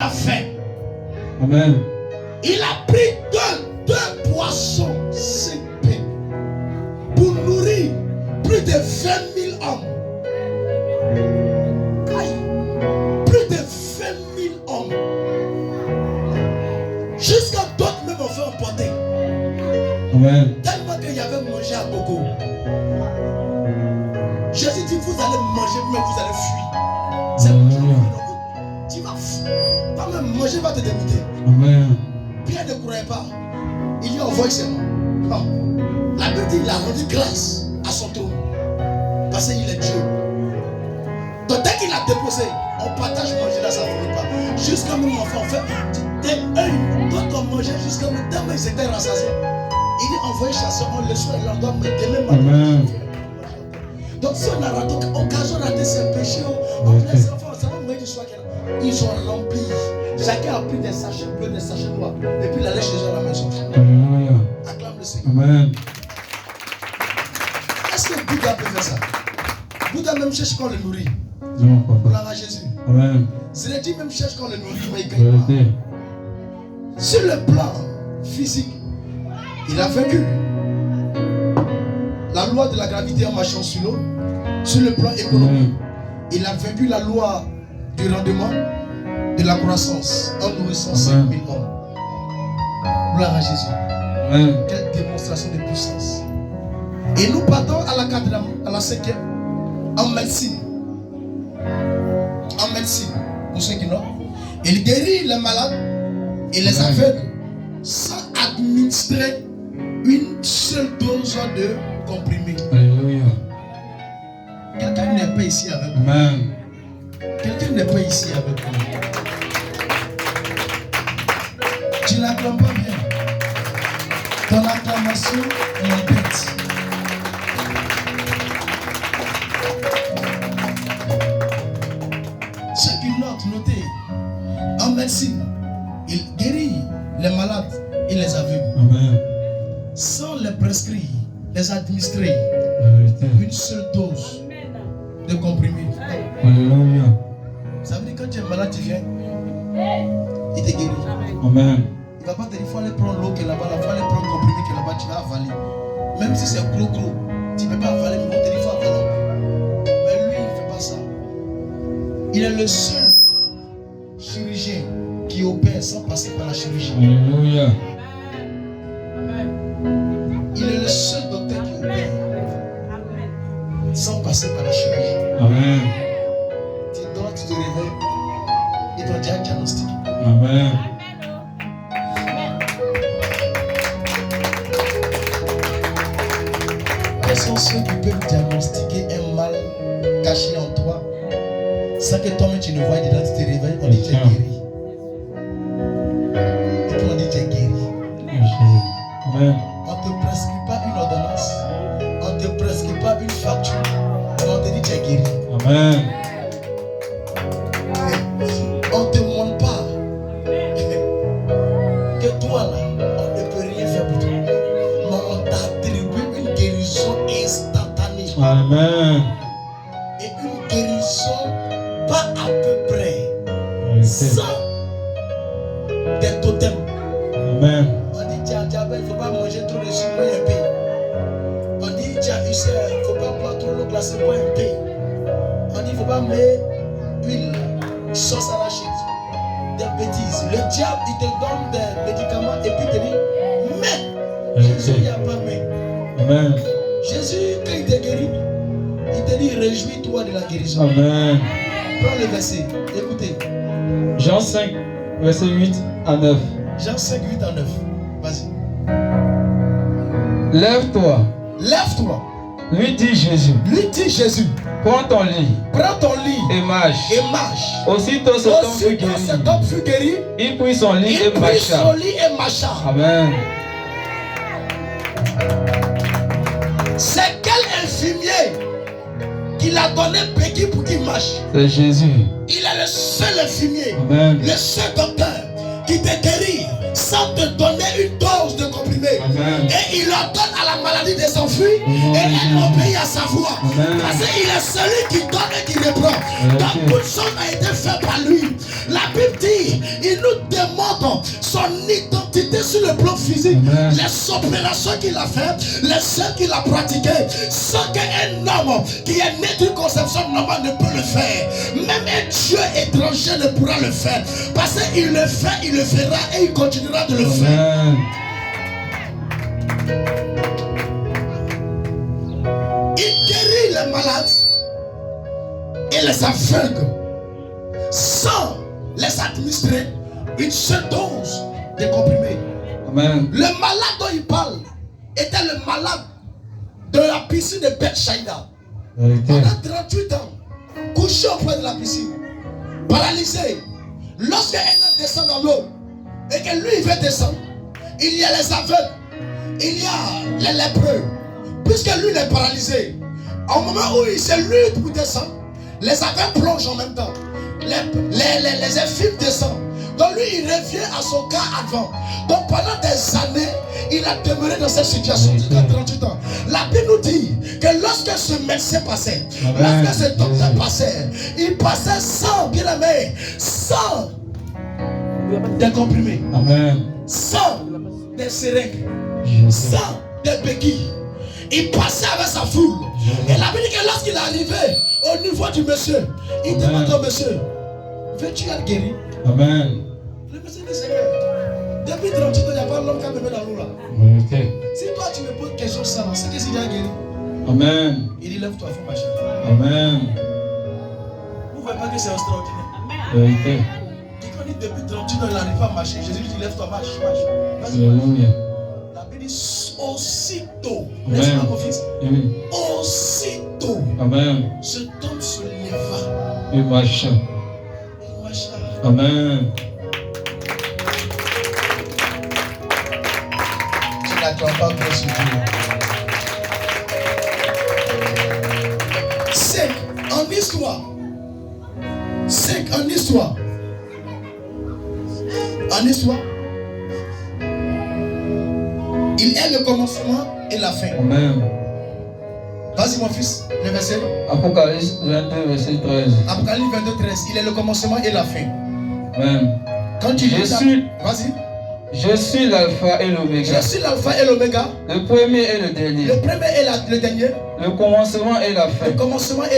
a faim. Amen. Il a pris deux poissons, 5 pains, pour nourrir plus de 20 000 hommes. Plus de 20 000 hommes. Jusqu'à d'autres même ont fait emporter. Amen. Tellement qu'il y avait mangé à beaucoup. Jésus dit, vous allez manger, mais vous allez fuir. C'est manger. Tu vas fuir. Pas même manger va te dégoûter. Amen. Pierre ne croyait pas. Il lui a envoyé ses mains. La Bible dit, il a rendu grâce à son trône. Parce qu'il est Dieu. Donc dès qu'il a déposé, on partage manger là, ça ne finit pas. Jusqu'à même enfant, on fait. Quand on mangeait jusqu'à même, tellement ils étaient rassasiés. Il dit, envoyez chasseur, on le soigne, on doit mettre demain matin. Donc si on a raté, occasion de rater ses péchés, on laisse enfants, ça va mourir du soir. Ils ont rempli. Chacun a pris des sachets bleus, des sachets noirs. Et puis il allait chez eux à la maison. Alléluia. Acclame le Seigneur. Amen. Est-ce que Bouddha peut faire ça? Bouddha même cherche qu'on le nourrit. Non, papa. Gloire à Jésus. Amen. Zérédi même cherche qu'on le nourrit, mais il ne gagne pas. Sur le plan physique, il a vaincu la loi de la gravité en marchant sur l'eau. Sur le plan économique, il a vaincu la loi du rendement, de la croissance en nourrissant 5 000 hommes. Gloire à Jésus. Amen. Quelle démonstration de puissance. Et nous partons à la 4e, à la 5e, en médecine. En médecine, pour ceux qui n'ont. Il guérit les malades et les aveugles sans administrer une seule dose de comprimé. Alléluia. Quelqu'un n'est pas ici avec nous. Amen. Quelqu'un n'est pas ici avec nous. Tu n'acclames pas bien. Ton acclamation est en tête. Ceux qui notent, notez. En médecine, il guérit les malades et les aveugles. Amen. Sans les prescrire, les administrer une seule dose de comprimé. Alléluia. Ça veut dire que quand tu es malade, tu viens, il te guérit. Amen. Il ne va pas te dire, il faut aller prendre l'eau qui est là-bas, il faut aller prendre le comprimé qui est là-bas, tu vas avaler. Même si c'est gros, tu ne peux pas avaler, mais on te dit, il faut avaler. Mais lui, il ne fait pas ça. Il est le seul chirurgien qui opère sans passer par la chirurgie. Alléluia. Il est le seul docteur qui opère sans passer par la chirurgie. Amen. Tu dors, tu te réveilles, ils t'ont déjà diagnostiqué. Amen. Quels sont ceux qui peuvent diagnostiquer un mal caché en toi sans que toi-même tu ne vois dedans, tu te réveilles, on dit tu es guéri. Et puis on dit tu es guéri. Amen. On ne te prescrit pas une ordonnance, on ne te prescrit pas une facture, mais on te dit tu es guéri. Amen. On ne te montre pas que toi là, on ne peut rien faire pour toi. Mais on t'attribue une guérison instantanée. Amen. Et une guérison pas à peu près, sans des totems. Amen. On dit tu as diabète, il ne faut pas manger trop de sucre, bois un peu. On dit tu as ulcère, il ne faut pas boire trop l'eau glacée, bois un peu. On dit il ne faut pas mettre huile, sauce arachide, des bêtises. Le diable il te donne des médicaments et puis il te dit mais Jésus il n'y a pas mais. Amen. Jésus quand il te guérit, il te dit réjouis-toi de la guérison. Amen. Prends le verset, écoutez. Jean 5, verset 8 à 9. Jean 5, 8 à 9. Vas-y. Lève-toi, Lève-toi. lui dit Jésus. Lui dit Jésus. Prends ton lit Prends ton lit et marche. et marche. Aussitôt cet homme fut Aussitôt guéri. cet homme fut guéri. Il prit son lit Il et prit son marcha. lit et marcha. Amen. C'est quel infirmier qu'il a donné béquille pour qu'il marche? C'est Jésus. Il est le seul infirmier, Amen. le seul docteur qui te guérit sans te donner une dose de comprimé. Amen. Et il ordonne à la maladie dit de s'enfuir et elle obéit à sa voix. Parce qu'il est celui qui donne et qui reprend. Donc toute chose a été faite par lui. La Bible dit, il nous demande son identité sur le plan physique, les opérations qu'il a faites, les œuvres qu'il a pratiquées, ce qu'un homme qui est né d'une conception normale ne peut le faire. Même un Dieu étranger ne pourra le faire. Parce qu'il le fait, il le fera et il continuera de le faire. Il guérit les malades et les aveugles sans les administrer une seule dose de comprimés. Amen. Le malade dont il parle était le malade de la piscine de Bethsaïda. Pendant 38 ans, couché auprès de la piscine, paralysé. Lorsqu'un homme descend dans l'eau et que lui il veut descendre, il y a les aveugles, il y a les lépreux. Puisque lui il est paralysé, au moment où c'est lui pour descendre, les aveugles plongent en même temps. Les infirmes descendent. Donc lui il revient à son cas avant. Donc pendant des années il a demeuré dans cette situation jusqu'à 38 ans. La Bible nous dit que lorsque ce médecin passait, lorsque ce docteur passait, il passait sans, bien aimé, sans des comprimés, sans des seringues, sans des béquilles. Il passait avec sa foule. Et la Bible dit que lorsqu'il est arrivé au niveau du monsieur, il demande au monsieur, veux-tu être guéri? Amen. Le monsieur dit, Seigneur, depuis 38 ans, il n'y a pas l'homme qui a me mis dans l'eau là. Si toi tu me poses quelque chose ça, c'est que s'il a guéri. Amen. Il dit, lève-toi, il faut marcher. Amen. Vous ne voyez pas que c'est extraordinaire? Vérité. Quand on dit depuis 38 ans, il n'arrive pas à marcher. Jésus dit, lève-toi, marche, marche. Alléluia. La Bible dit, aussitôt, n'est-ce pas mon fils? Oui. Aussitôt, Amen. cet homme se leva. Il marcha. Il marcha. Amen. Tu n'attends pas que sur Dieu. C'est en histoire. C'est en histoire. En histoire. Il est le commencement et la fin. Amen. Vas-y mon fils, le verset. Apocalypse 22, verset 13. Apocalypse 22, 13. Il est le commencement et la fin. Amen. Quand tu lis ça, vas-y. Je suis l'alpha et l'oméga. Je suis l'alpha et l'oméga. Le premier et le dernier. Le premier et le dernier. Le commencement et la fin. Le commencement et